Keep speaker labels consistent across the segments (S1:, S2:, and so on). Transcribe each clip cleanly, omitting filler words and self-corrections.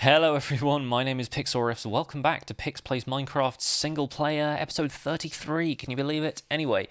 S1: Hello everyone, my name is Pixlriffs. Welcome back to Pix Plays Minecraft Single Player, episode 33. Can you believe it? Anyway,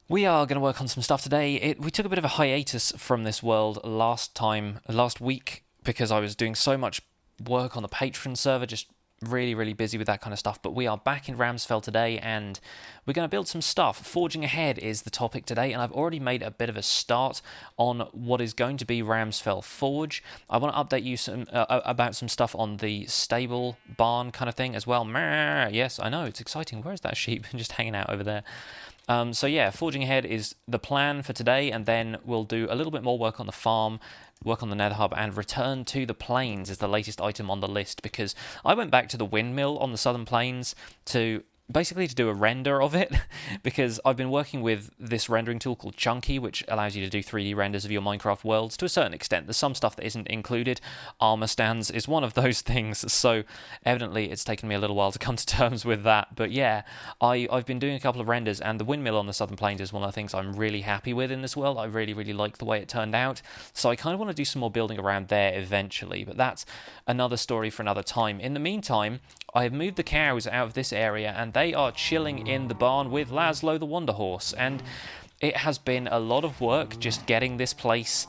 S1: we are going to work on some stuff today. We took a bit of a hiatus from this world last week, because I was doing so much work on the Patreon server, just really busy with that kind of stuff. But we are back in Ramsfell today, and we're going to build some stuff. Forging ahead is the topic today, and I've already made a bit of a start on what is going to be Ramsfell Forge. I want to update you about some stuff on the stable barn kind of thing as well. Yes, I know, it's exciting. Where is that sheep? Just hanging out over there. So yeah, forging ahead is the plan for today, and then we'll do a little bit more work on the farm, work on the nether hub, and return to the plains is the latest item on the list, because I went back to the windmill on the southern plains to do a render of it, because I've been working with this rendering tool called Chunky, which allows you to do 3D renders of your Minecraft worlds to a certain extent. There's some stuff that isn't included. Armor stands is one of those things, so evidently it's taken me a little while to come to terms with that. But yeah, I've been doing a couple of renders, and the windmill on the southern plains is one of the things I'm really happy with in this world. I really like the way it turned out, so I kind of want to do some more building around there eventually, but that's another story for another time. In the meantime, I have moved the cows out of this area, and they are chilling in the barn with Laszlo the Wonder Horse, and it has been a lot of work just getting this place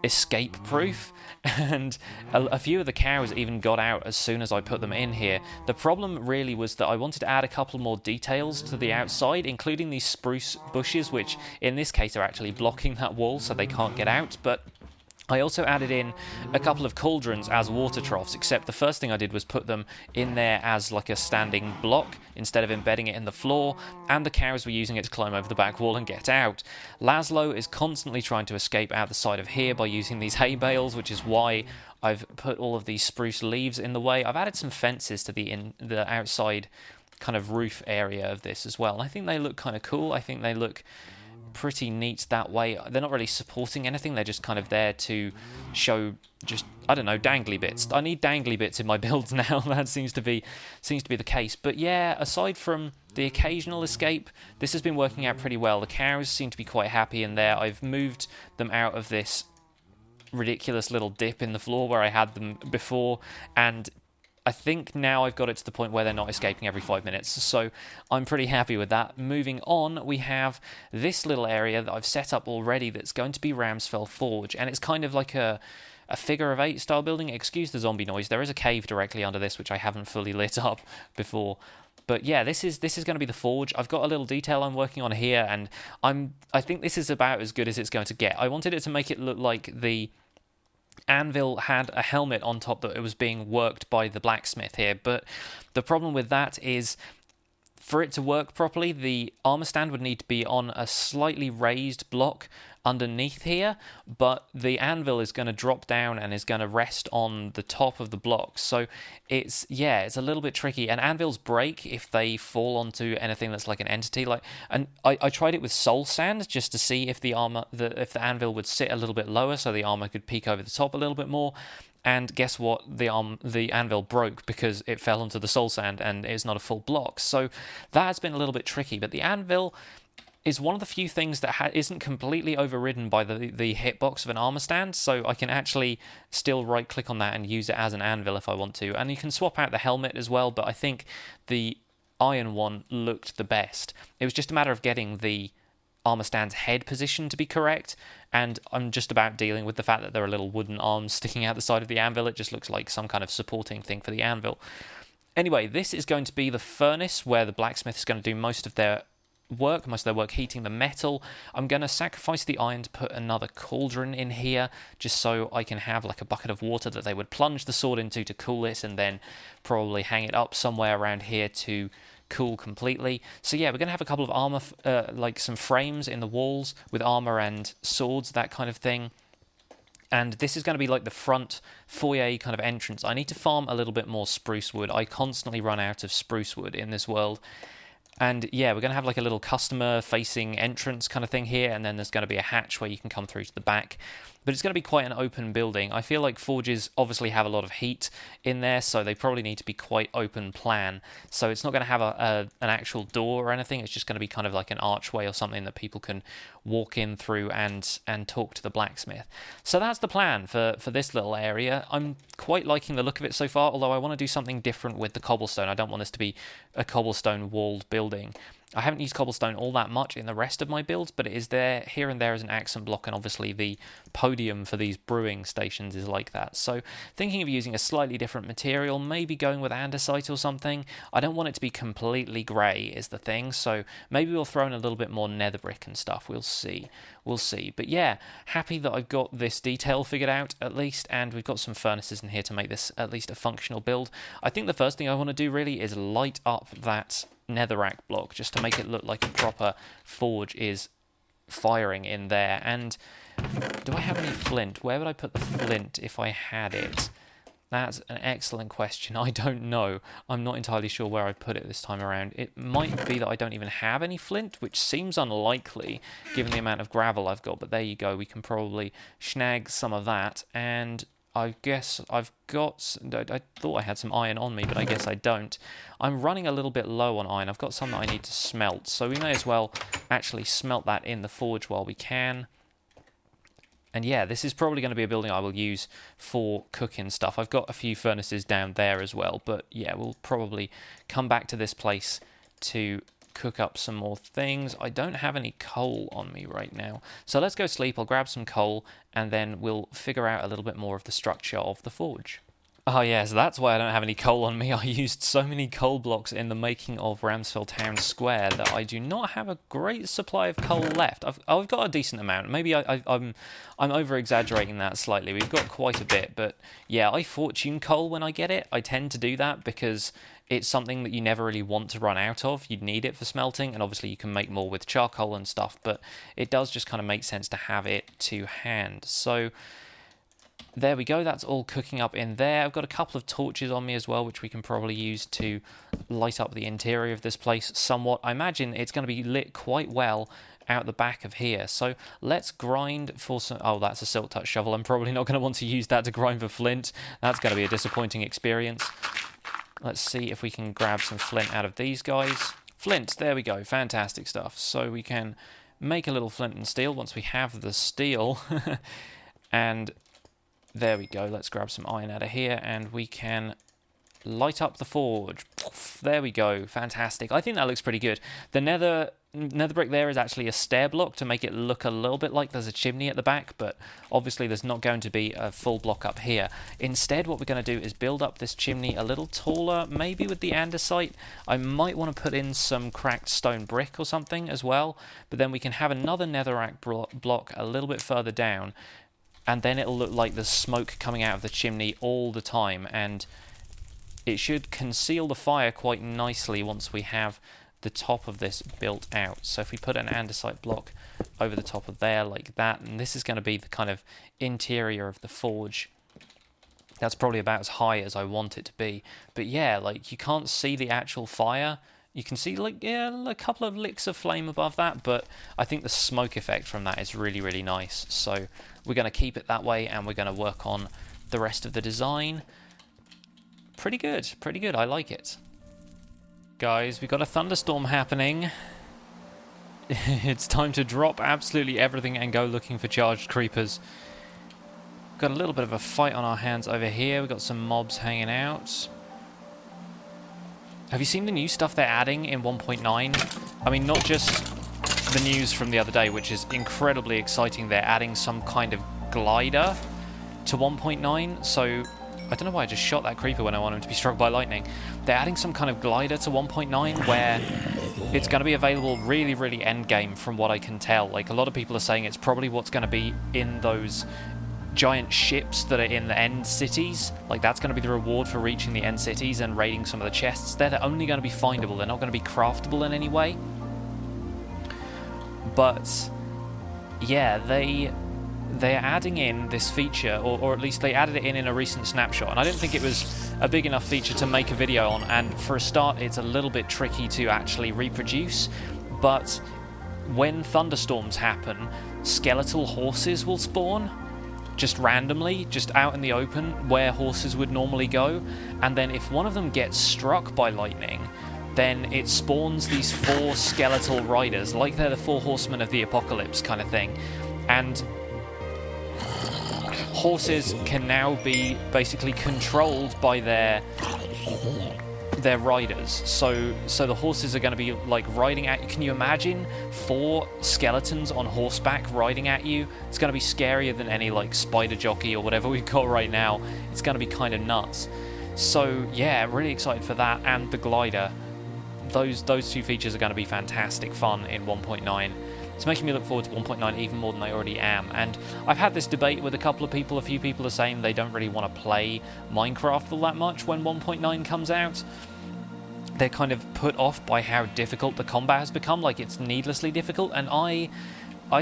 S1: escape-proof, and a few of the cows even got out as soon as I put them in here. The problem really was that I wanted to add a couple more details to the outside, including these spruce bushes, which in this case are actually blocking that wall so they can't get out, but I also added in a couple of cauldrons as water troughs, except the first thing I did was put them in there as like a standing block instead of embedding it in the floor, and the cows were using it to climb over the back wall and get out. Laszlo is constantly trying to escape out the side of here by using these hay bales, which is why I've put all of these spruce leaves in the way. I've added some fences to the outside kind of roof area of this as well, and I think they look kind of cool. I think they look pretty neat that way. They're not really supporting anything, they're just kind of there to show just, I don't know, dangly bits. I need dangly bits in my builds now. That seems to be the case. But yeah, aside from the occasional escape, this has been working out pretty well. The cows seem to be quite happy in there. I've moved them out of this ridiculous little dip in the floor where I had them before, and I think now I've got it to the point where they're not escaping every 5 minutes, so I'm pretty happy with that. Moving on, we have this little area that I've set up already that's going to be Ramsfell Forge, and it's kind of like a figure of 8 style building. Excuse the zombie noise. There is a cave directly under this, which I haven't fully lit up before. But yeah, this is going to be the forge. I've got a little detail I'm working on here, and I think this is about as good as it's going to get. I wanted it to make it look like the anvil had a helmet on top that it was being worked by the blacksmith here, but the problem with that is, for it to work properly, the armor stand would need to be on a slightly raised block underneath here, but the anvil is going to drop down and is going to rest on the top of the block. So it's a little bit tricky, and anvils break if they fall onto anything that's like an entity. And I tried it with soul sand just to see if the anvil would sit a little bit lower so the armor could peek over the top a little bit more. And guess what? The anvil broke because it fell onto the soul sand and it's not a full block. So that has been a little bit tricky. But the anvil is one of the few things that isn't completely overridden by the hitbox of an armor stand. So I can actually still right-click on that and use it as an anvil if I want to. And you can swap out the helmet as well, but I think the iron one looked the best. It was just a matter of getting the armor stand's head position to be correct, and I'm just about dealing with the fact that there are little wooden arms sticking out the side of the anvil. It just looks like some kind of supporting thing for the anvil. Anyway, this is going to be the furnace where the blacksmith is going to do most of their work heating the metal. I'm going to sacrifice the iron to put another cauldron in here, just so I can have like a bucket of water that they would plunge the sword into to cool it, and then probably hang it up somewhere around here to cool completely. So yeah, we're going to have a couple of armor, like some frames in the walls with armor and swords, that kind of thing. And this is going to be like the front foyer kind of entrance. I need to farm a little bit more spruce wood. I constantly run out of spruce wood in this world. And yeah, we're going to have like a little customer facing entrance kind of thing here, and then there's going to be a hatch where you can come through to the back. But it's going to be quite an open building. I feel like forges obviously have a lot of heat in there, so they probably need to be quite open plan. So it's not going to have an actual door or anything. It's just going to be kind of like an archway or something that people can walk in through and talk to the blacksmith. So that's the plan for this little area. I'm quite liking the look of it so far, although I want to do something different with the cobblestone. I don't want this to be a cobblestone walled building. I haven't used cobblestone all that much in the rest of my builds, but it is there here and there as an accent block, and obviously the podium for these brewing stations is like that. So thinking of using a slightly different material, maybe going with andesite or something. I don't want it to be completely grey is the thing, so maybe we'll throw in a little bit more nether brick and stuff. We'll see. But yeah, happy that I've got this detail figured out at least, and we've got some furnaces in here to make this at least a functional build. I think the first thing I want to do really is light up that netherrack block just to make it look like a proper forge is firing in there. And do I have any flint? Where would I put the flint if I had it? That's an excellent question. I don't know. I'm not entirely sure where I'd put it this time around. It might be that I don't even have any flint, which seems unlikely given the amount of gravel I've got, but there you go. We can probably snag some of that, and I guess I've got... I thought I had some iron on me, but I guess I don't. I'm running a little bit low on iron. I've got some that I need to smelt, so we may as well actually smelt that in the forge while we can. And yeah, this is probably going to be a building I will use for cooking stuff. I've got a few furnaces down there as well, but yeah, we'll probably come back to this place to cook up some more things. I don't have any coal on me right now, so let's go sleep. I'll grab some coal, and then we'll figure out a little bit more of the structure of the forge. Oh yes, that's why I don't have any coal on me. I used so many coal blocks in the making of Ramsfell Town Square that I do not have a great supply of coal left. I've got a decent amount. Maybe I'm over-exaggerating that slightly. We've got quite a bit, but yeah, I fortune coal when I get it. I tend to do that because it's something that you never really want to run out of. You'd need it for smelting, and obviously you can make more with charcoal and stuff, but it does just kind of make sense to have it to hand. So there we go, that's all cooking up in there. I've got a couple of torches on me as well, which we can probably use to light up the interior of this place somewhat. I imagine it's going to be lit quite well out the back of here. So let's grind for some... Oh, that's a silk touch shovel. I'm probably not going to want to use that to grind for flint. That's going to be a disappointing experience. Let's see if we can grab some flint out of these guys. Flint, there we go, fantastic stuff. So we can make a little flint and steel once we have the steel. And there we go, let's grab some iron out of here, and we can light up the forge. There we go, fantastic. I think that looks pretty good. The nether brick there is actually a stair block to make it look a little bit like there's a chimney at the back, but obviously there's not going to be a full block up here. Instead, what we're going to do is build up this chimney a little taller, maybe with the andesite. I might want to put in some cracked stone brick or something as well, but then we can have another netherrack block a little bit further down, and then it'll look like there's smoke coming out of the chimney all the time, and it should conceal the fire quite nicely once we have the top of this built out. So if we put an andesite block over the top of there like that, and this is going to be the kind of interior of the forge. That's probably about as high as I want it to be. But yeah, like, you can't see the actual fire. You can see, like, yeah, a couple of licks of flame above that, but I think the smoke effect from that is really, really nice. So we're going to keep it that way, and we're going to work on the rest of the design. Pretty good, I like it. Guys, we've got a thunderstorm happening. It's time to drop absolutely everything and go looking for charged creepers. Got a little bit of a fight on our hands over here. We've got some mobs hanging out. Have you seen the new stuff they're adding in 1.9? I mean, not just the news from the other day, which is incredibly exciting. They're adding some kind of glider to 1.9, so I don't know why I just shot that creeper when I want him to be struck by lightning. They're adding some kind of glider to 1.9 where it's going to be available really, really end game from what I can tell. Like, a lot of people are saying it's probably what's going to be in those giant ships that are in the end cities. Like, that's going to be the reward for reaching the end cities and raiding some of the chests. They're only going to be findable. They're not going to be craftable in any way. But yeah, they're adding in this feature, or at least they added it in a recent snapshot, and I didn't think it was a big enough feature to make a video on, and for a start it's a little bit tricky to actually reproduce, but when thunderstorms happen, skeletal horses will spawn just randomly, just out in the open where horses would normally go, and then if one of them gets struck by lightning, then it spawns these 4 skeletal riders, like they're the 4 horsemen of the apocalypse kind of thing, and horses can now be basically controlled by their riders. So the horses are going to be like riding at you. Can you imagine 4 skeletons on horseback riding at you? It's going to be scarier than any like spider jockey or whatever we've got right now. It's going to be kind of nuts. So yeah, really excited for that, and the glider. Those 2 features are going to be fantastic fun in 1.9. It's making me look forward to 1.9 even more than I already am, and I've had this debate with a couple of people. A few people are saying they don't really want to play Minecraft all that much when 1.9 comes out. They're kind of put off by how difficult the combat has become, like it's needlessly difficult, and I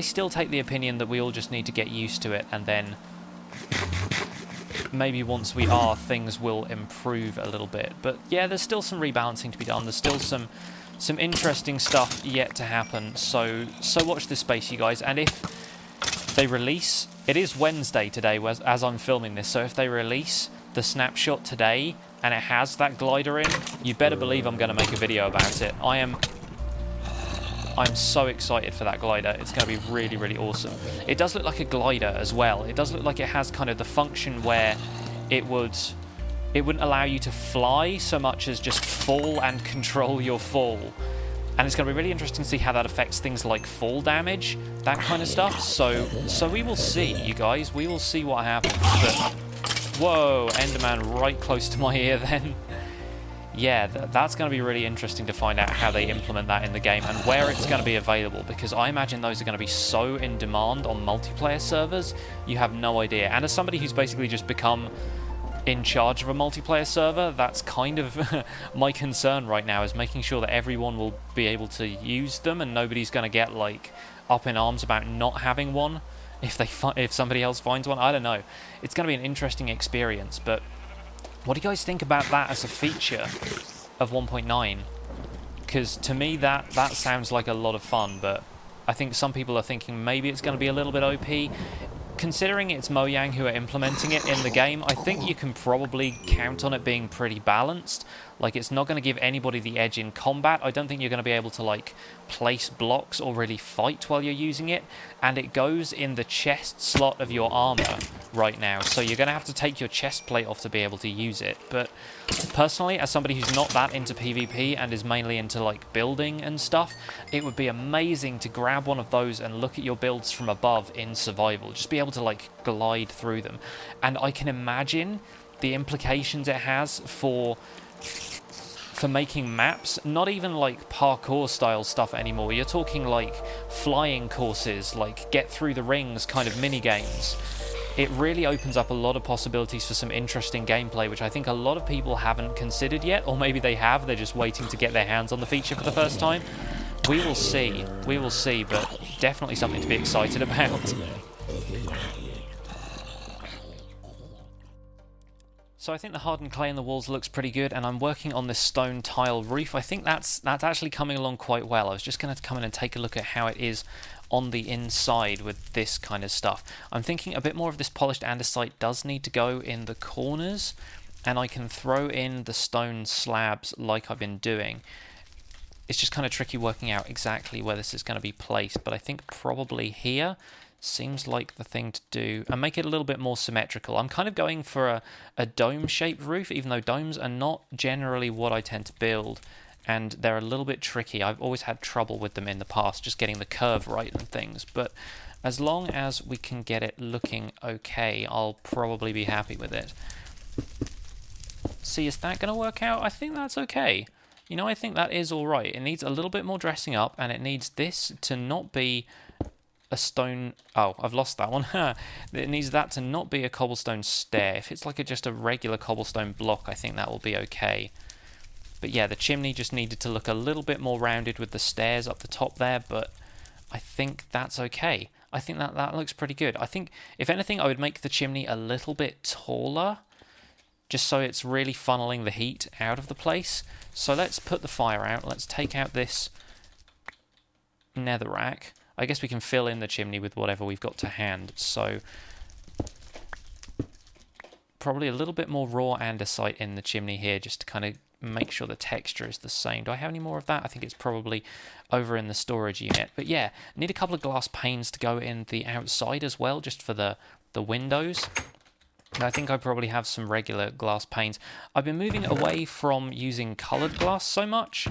S1: still take the opinion that we all just need to get used to it, and then maybe once we are, things will improve a little bit. But yeah, there's still some rebalancing to be done. There's still some interesting stuff yet to happen. So watch this space, you guys. And if they release, it is Wednesday today as I'm filming this, so if they release the snapshot today and it has that glider in, you better believe I'm going to make a video about it. I'm so excited for that glider. It's going to be really, really awesome. It does look like a glider as well. It does look like it has kind of the function where it wouldn't allow you to fly so much as just fall and control your fall. And it's going to be really interesting to see how that affects things like fall damage, that kind of stuff. So we will see, you guys. We will see what happens. But, whoa, Enderman right close to my ear then. Yeah, that's going to be really interesting to find out how they implement that in the game and where it's going to be available, because I imagine those are going to be so in demand on multiplayer servers, you have no idea. And as somebody who's basically just become in charge of a multiplayer server, that's kind of my concern right now, is making sure that everyone will be able to use them and nobody's going to get like up in arms about not having one if somebody else finds one. I don't know. It's going to be an interesting experience, but what do you guys think about that as a feature of 1.9? Because to me that sounds like a lot of fun, but I think some people are thinking maybe it's going to be a little bit OP. Considering it's Mojang who are implementing it in the game, I think you can probably count on it being pretty balanced. Like, it's not going to give anybody the edge in combat. I don't think you're going to be able to, like, place blocks or really fight while you're using it. And it goes in the chest slot of your armor right now. So you're going to have to take your chest plate off to be able to use it. But personally, as somebody who's not that into PvP and is mainly into, like, building and stuff, it would be amazing to grab one of those and look at your builds from above in survival. Just be able to, like, glide through them. And I can imagine the implications it has for making maps, not even like parkour style stuff anymore. You're talking like flying courses, like get through the rings kind of mini games. It really opens up a lot of possibilities for some interesting gameplay, which I think a lot of people haven't considered yet, or maybe they have, they're just waiting to get their hands on the feature for the first time. We will see, but definitely something to be excited about. So I think the hardened clay in the walls looks pretty good, and I'm working on this stone tile roof. I think that's actually coming along quite well. I was just going to come in and take a look at how it is on the inside with this kind of stuff. I'm thinking a bit more of this polished andesite does need to go in the corners, and I can throw in the stone slabs like I've been doing. It's just kind of tricky working out exactly where this is going to be placed, but I think probably here seems like the thing to do, and make it a little bit more symmetrical. I'm kind of going for a dome-shaped roof, even though domes are not generally what I tend to build, and they're a little bit tricky. I've always had trouble with them in the past, just getting the curve right and things, but as long as we can get it looking okay, I'll probably be happy with it. See, is that going to work out? I think that's okay. You know, I think that is alright. It needs a little bit more dressing up, and it needs this to not be a stone... Oh, I've lost that one. It needs that to not be a cobblestone stair. If it's like just a regular cobblestone block, I think that will be okay. But yeah, the chimney just needed to look a little bit more rounded with the stairs up the top there, but I think that's okay. I think that looks pretty good. I think, if anything, I would make the chimney a little bit taller, just so it's really funneling the heat out of the place. So let's put the fire out. Let's take out this netherrack. I guess we can fill in the chimney with whatever we've got to hand. So probably a little bit more raw andesite in the chimney here, just to kind of make sure the texture is the same. Do I have any more of that? I think it's probably over in the storage unit. But yeah, need a couple of glass panes to go in the outside as well, just for the windows. And I think I probably have some regular glass panes. I've been moving away from using coloured glass so much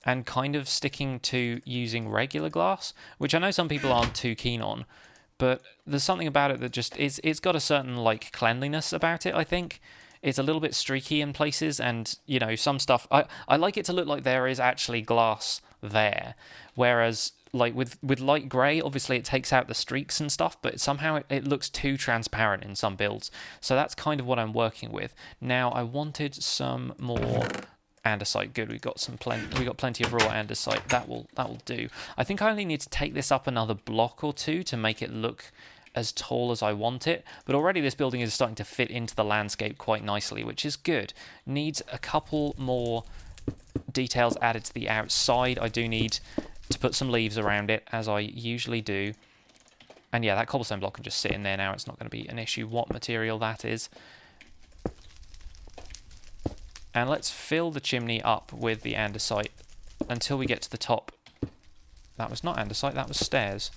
S1: and kind of sticking to using regular glass, which I know some people aren't too keen on, but there's something about it that just it's got a certain like cleanliness about it. I think it's a little bit streaky in places, and you know, some stuff I like it to look like there is actually glass there, whereas like with light grey, obviously it takes out the streaks and stuff, but somehow it looks too transparent in some builds. So that's kind of what I'm working with. Now I wanted some more andesite. Good, we got plenty of raw andesite. That will do. I think I only need to take this up another block or two to make it look as tall as I want it, but already this building is starting to fit into the landscape quite nicely, which is good. Needs a couple more details added to the outside. I do need to put some leaves around it, as I usually do. And yeah, that cobblestone block can just sit in there now. It's not going to be an issue what material that is. And let's fill the chimney up with the andesite until we get to the top. That was not andesite, that was stairs.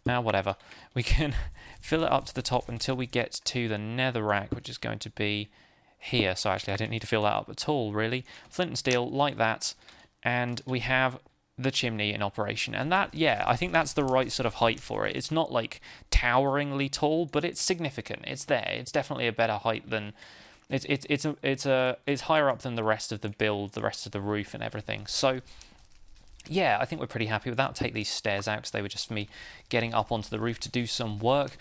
S1: Now, whatever. We can fill it up to the top until we get to the netherrack, which is going to be here. So actually, I didn't need to fill that up at all, really. Flint and steel, like that. And we have the chimney in operation. And that, yeah, I think that's the right sort of height for it. It's not like toweringly tall, but it's significant. It's there. It's definitely a better height than... It's higher up than the rest of the build, the rest of the roof and everything. So... yeah, I think we're pretty happy with that. I'll take these stairs out because they were just me getting up onto the roof to do some work.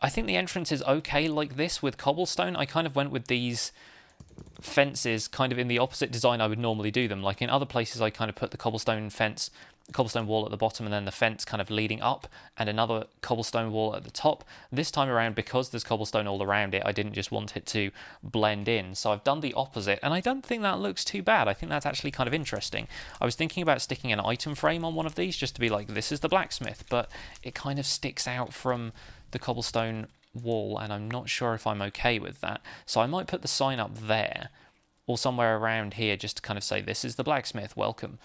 S1: I think the entrance is okay like this with cobblestone. I kind of went with these fences kind of in the opposite design I would normally do them. Like in other places, I kind of put the cobblestone wall at the bottom and then the fence kind of leading up and another cobblestone wall at the top. This time around, because there's cobblestone all around it, I didn't just want it to blend in. So I've done the opposite, and I don't think that looks too bad. I think that's actually kind of interesting. I was thinking about sticking an item frame on one of these just to be like, this is the blacksmith, but it kind of sticks out from the cobblestone wall, and I'm not sure if I'm okay with that. So I might put the sign up there or somewhere around here just to kind of say, this is the blacksmith, welcome.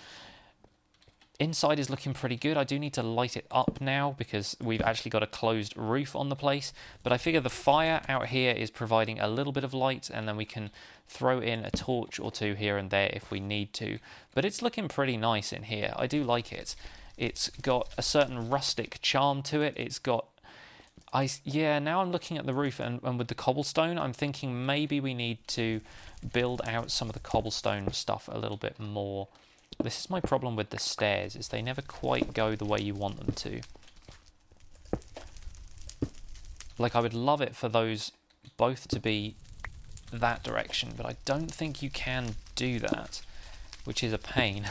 S1: Inside is looking pretty good. I do need to light it up now because we've actually got a closed roof on the place, but I figure the fire out here is providing a little bit of light, and then we can throw in a torch or two here and there if we need to. But it's looking pretty nice in here. I do like it. It's got a certain rustic charm to it. It's got... yeah, now I'm looking at the roof and with the cobblestone, I'm thinking maybe we need to build out some of the cobblestone stuff a little bit more. This is my problem with the stairs, is they never quite go the way you want them to. Like, I would love it for those both to be that direction, but I don't think you can do that, which is a pain.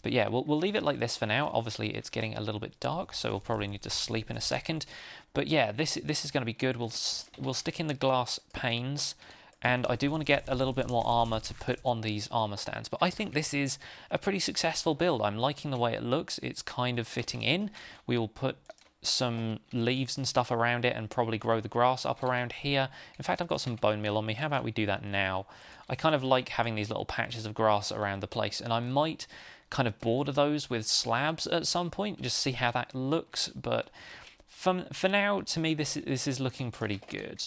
S1: But yeah, we'll leave it like this for now. Obviously, it's getting a little bit dark, so we'll probably need to sleep in a second. But yeah, this is going to be good. We'll stick in the glass panes, and I do want to get a little bit more armor to put on these armor stands. But I think this is a pretty successful build. I'm liking the way it looks. It's kind of fitting in. We will put some leaves and stuff around it and probably grow the grass up around here. In fact, I've got some bone meal on me. How about we do that now? I kind of like having these little patches of grass around the place, and I might kind of border those with slabs at some point, just see how that looks. But for now, to me, this is looking pretty good.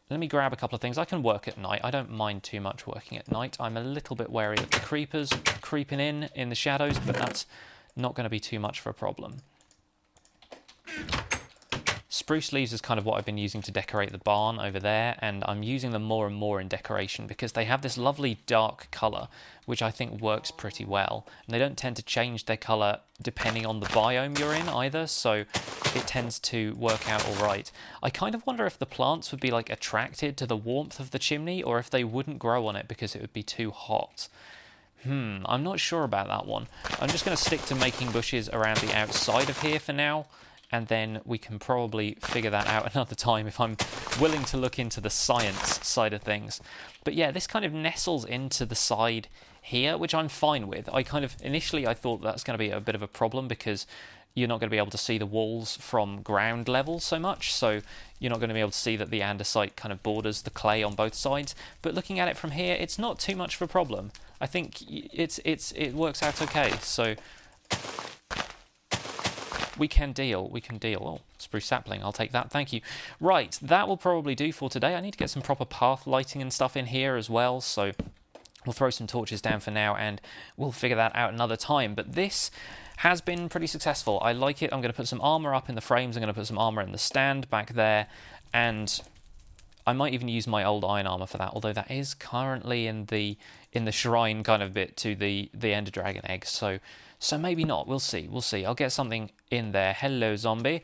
S1: Let me grab a couple of things. I can work at night. I don't mind too much working at night. I'm a little bit wary of the creepers creeping in the shadows, but that's not going to be too much of a problem. Spruce leaves is kind of what I've been using to decorate the barn over there, and I'm using them more and more in decoration because they have this lovely dark colour, which I think works pretty well. And they don't tend to change their colour depending on the biome you're in either, so it tends to work out all right. I kind of wonder if the plants would be like attracted to the warmth of the chimney, or if they wouldn't grow on it because it would be too hot. I'm not sure about that one. I'm just going to stick to making bushes around the outside of here for now, and then we can probably figure that out another time if I'm willing to look into the science side of things. But yeah, this kind of nestles into the side here, which I'm fine with. Initially I thought that's going to be a bit of a problem because you're not going to be able to see the walls from ground level so much, so you're not going to be able to see that the andesite kind of borders the clay on both sides. But looking at it from here, it's not too much of a problem. I think it works out okay, so we can deal. Oh, spruce sapling, I'll take that, thank you. Right, that will probably do for today. I need to get some proper path lighting and stuff in here as well, so we'll throw some torches down for now and we'll figure that out another time. But this has been pretty successful. I like it. I'm going to put some armor up in the frames. I'm going to put some armor in the stand back there, and I might even use my old iron armor for that, although that is currently in the shrine kind of bit to the Ender Dragon egg, so maybe not. We'll see. I'll get something in there. Hello, zombie.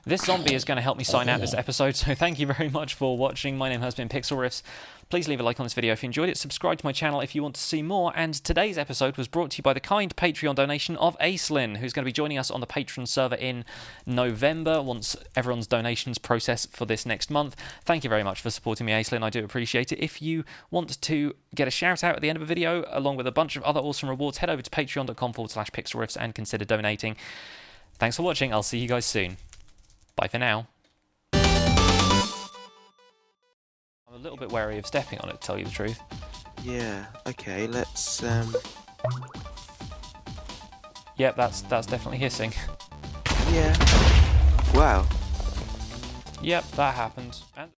S1: This zombie is going to help me sign out this episode, so thank you very much for watching. My name has been Pixlriffs. Please leave a like on this video if you enjoyed it, subscribe to my channel if you want to see more, and today's episode was brought to you by the kind Patreon donation of Aislinn, who's going to be joining us on the Patreon server in November, once everyone's donations process for this next month. Thank you very much for supporting me, Aislinn, I do appreciate it. If you want to get a shout out at the end of a video, along with a bunch of other awesome rewards, head over to patreon.com/Pixlriffs and consider donating. Thanks for watching, I'll see you guys soon. Bye for now. I'm a little bit wary of stepping on it, to tell you the truth.
S2: Yeah, okay, let's
S1: Yep, that's definitely hissing.
S2: Yeah. Wow.
S1: Yep, that happened. And